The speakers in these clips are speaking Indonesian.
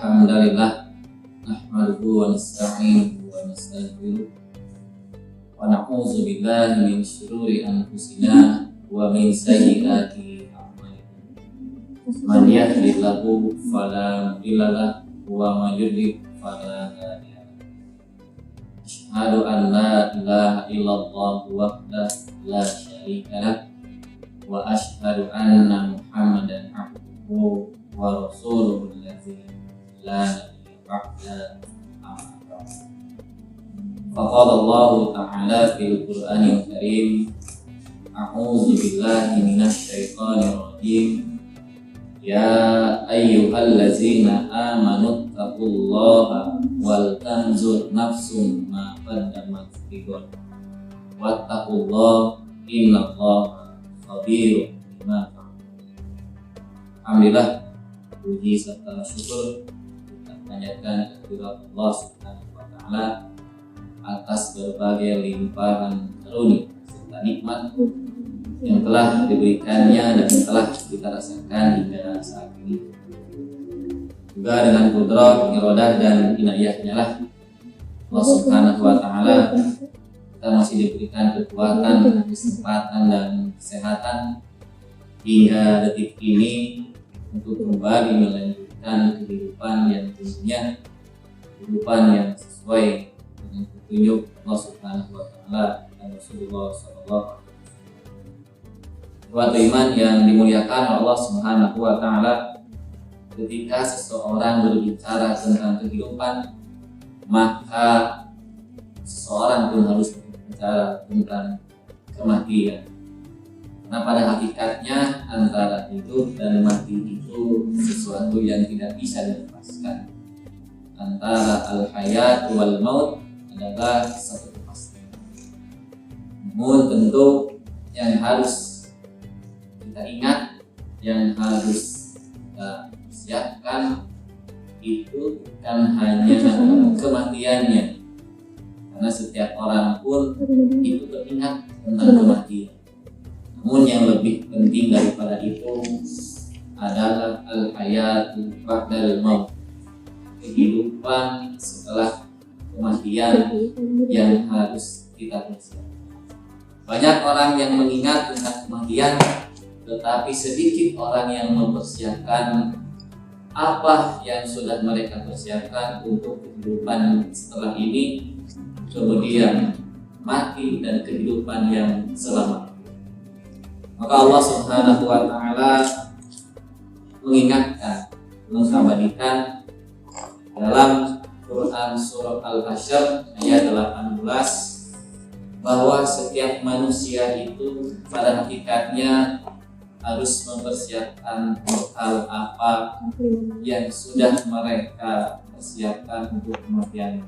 hamdalillah nahmaduhu wa nasta'inuhu wa nastaghfiruh wa na'udzu billahi min syururi anfusina wa min sayyiati a'malina. Man yahdihillahu fala mudilla lahu wa man yudlil fala hadiya lahu. Asyhadu an la ilaha illallah wahdahu la syarika lahu wa asyhadu anna Muhammadan abduhu wa rasuluhu allazi la nabiyya ba'da. Faqala Allah ta'ala fil Qur'anil Karim, a'udzu billahi minasy syaithanir rajim. Ya ayyuhallazina amanu taqullaha wal tanzur nafsum ma qaddamat lighad wattaqullaha innallaha khabirun bima ta'malun. Alhamdulillah, puji serta syukur kita panjatkan kehadirat Allah Subhanahu wa taala atas berbagai limpahan karunia serta nikmat yang telah diberikannya dan telah kita rasakan hingga saat ini. Juga dengan qudrah, iradah dan inayahnya lah Allah Subhanahu wa taala kita masih diberikan kekuatan, kesempatan dan kesehatan hingga detik ini untuk kembali melanjutkan kehidupan yang tentunya kehidupan yang sesuai dengan petunjuk Allah Subhanahu wa taala dan Rasulullah sallallahu alaihi wasallam. Buat iman yang dimuliakan Allah Subhanahu wa taala, ketika seseorang berbicara tentang kehidupan, maka seseorang pun harus berbicara tentang kematian. Karena pada hakikatnya antara hidup dan mati itu sesuatu yang tidak bisa dilepaskan. Antara al-hayat wal maut adalah satu kepastian. Namun tentu yang harus kita ingat, yang harus kita siapkan itu bukan hanya kematiannya, karena setiap orang pun itu teringat tentang kematian. Namun yang lebih penting daripada itu adalah al-hayatu ba'dal maut, kehidupan setelah kematian yang harus kita persiapkan. Banyak orang yang mengingat tentang kematian, tetapi sedikit orang yang mempersiapkan apa yang sudah mereka persiapkan untuk kehidupan setelah ini, kemudian mati dan kehidupan yang selamat. Maka Allah Subhanahu wa taala mengingatkan, mengabadikan dalam Quran surah Al-Hasyr ayat 18 bahwa setiap manusia itu pada hakikatnya harus mempersiapkan hal apa yang sudah mereka persiapkan untuk kematian.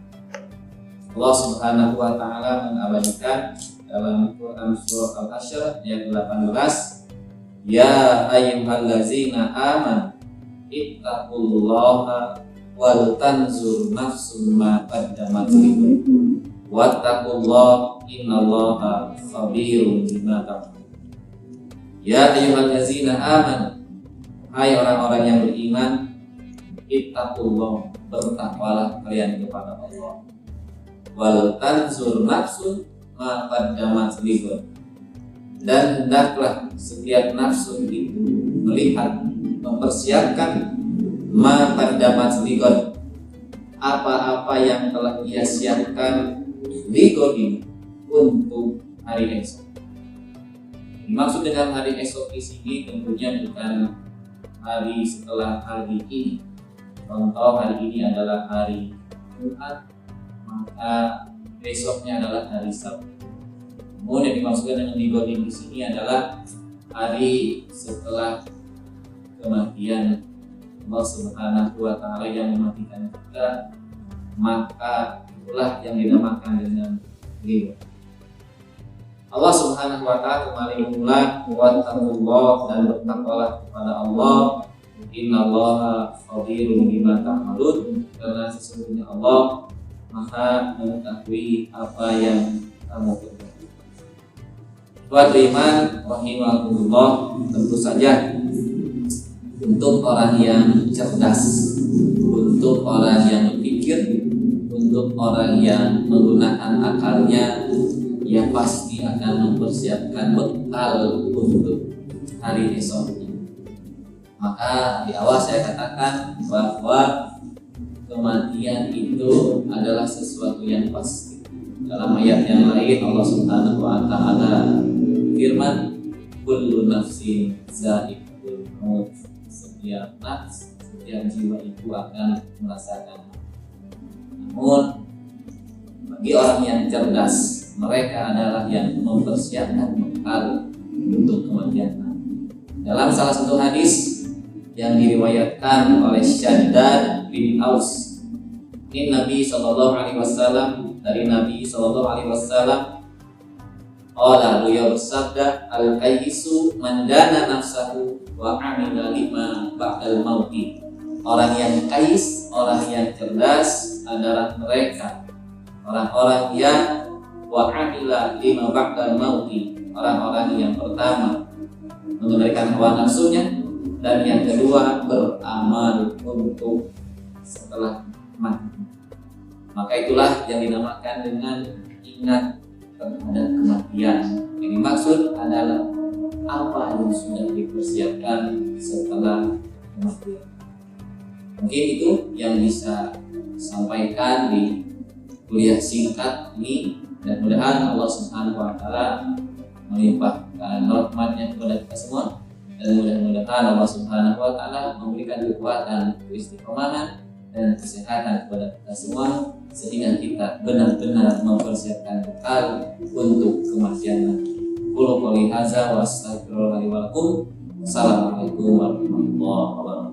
Allah Subhanahu wa taala mengabadikan dalam Quran surah Al-Hasyr ayat 18, ya ayyuhallazina amanu ittaqullaha wal tanzur nafsum ma qaddamat lighad wattaqullaha innallaha khabirun bima ta'malun. Ya ayyuhallazina amanu, hai orang-orang yang beriman, ittaqullah, bertakwalah kalian kepada Allah. Wal tanzur nafsun ma qaddamat lighad, dan hendaklah setiap nafsu itu melihat, mempersiapkan ma qaddamat lighad, apa-apa yang telah ia siapkan lighad untuk hari esok. Dimaksud dengan hari esok di sini tentunya bukan hari setelah hari ini. Contoh, hari ini adalah hari Jumat, maka besoknya adalah hari Sabtu. Namun yang dimaksudkan dengan ligodin di sini adalah hari setelah kematian Allah Subhanahu wa taala yang mematikan kita, maka itulah yang dinamakan dengan ligod. Allah Subhanahu wa taala kembali mengulang wattaqullah, dan bertakwalah kepada Allah, innallaha khabirun bima ta'malun, karena sesungguhnya Allah Maha mengetahui apa yang kamu perbuat. Buat iman rahimahullah, tentu saja untuk orang yang cerdas, untuk untuk orang yang menggunakan akalnya, ia pasti akan mempersiapkan bekal untuk hari esoknya. Maka di awal saya katakan bahwa kematian itu adalah sesuatu yang pasti. Dalam ayat yang lain Allah Subhanahu wa taala firman, kullu nafsin za'iqatul maut. Setiap nafs, setiap jiwa itu akan merasakan. Namun bagi orang yang cerdas, mereka adalah yang mempersiapkan bekal untuk kematian. Dalam salah satu hadis yang diriwayatkan oleh Syaddad bin Aus, ini Nabi SAW, dari Nabi SAW, beliau bersabda, al-qayyisu man dana nafsahu wa amila lima ba'dal mauti. Orang yang kais, orang yang cerdas adalah mereka orang-orang yang wa amila lima ba'dal mauti, orang-orang yang pertama mengendalikan hawa nafsunya, dan yang kedua beramal untuk setelah mati. Maka itulah yang dinamakan dengan ingat terhadap kematian. Yang dimaksud adalah apa yang sudah dipersiapkan setelah kematian. Mungkin itu yang bisa sampaikan di kuliah singkat ini, dan mudah-mudahan Allah Subhanahu wa taala melimpahkan rahmatnya kepada kita semua, dan mudah-mudahan Allah Subhanahu wa taala memberikan kekuatan, keistiqomahan dan kesehatan kepada kita semua, sehingga kita benar-benar mempersiapkan bekal untuk kematian nanti. Qul qouli hadza wa astaghfirullahi wa lakum. Assalamualaikum warahmatullahi wabarakatuh.